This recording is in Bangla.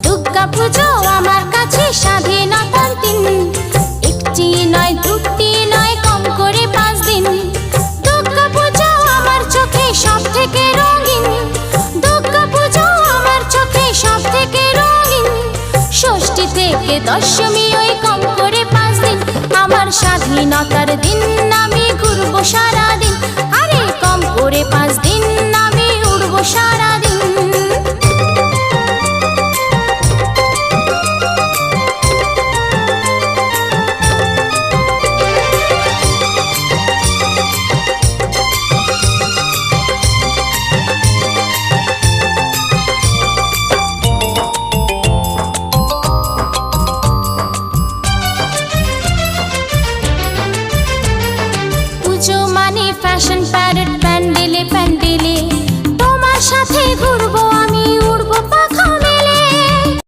দুর্গা পুজো আমার কাছে স্বাধীনতার দিন, একটি নয় দুটি নয় কম করে 5 দিন। দুর্গা পুজো আমার চোখে সব থেকে রঙিন, দুর্গা পুজো আমার চোখে সব থেকে রঙিন। ষষ্ঠী থেকে দশমী ওই কম করে 5 দিন, আমার স্বাধীনতার দিন আমি ঘুরবো সারাদিন। আরে কম করে 5 দিন আমি উড়বো সারাদিন।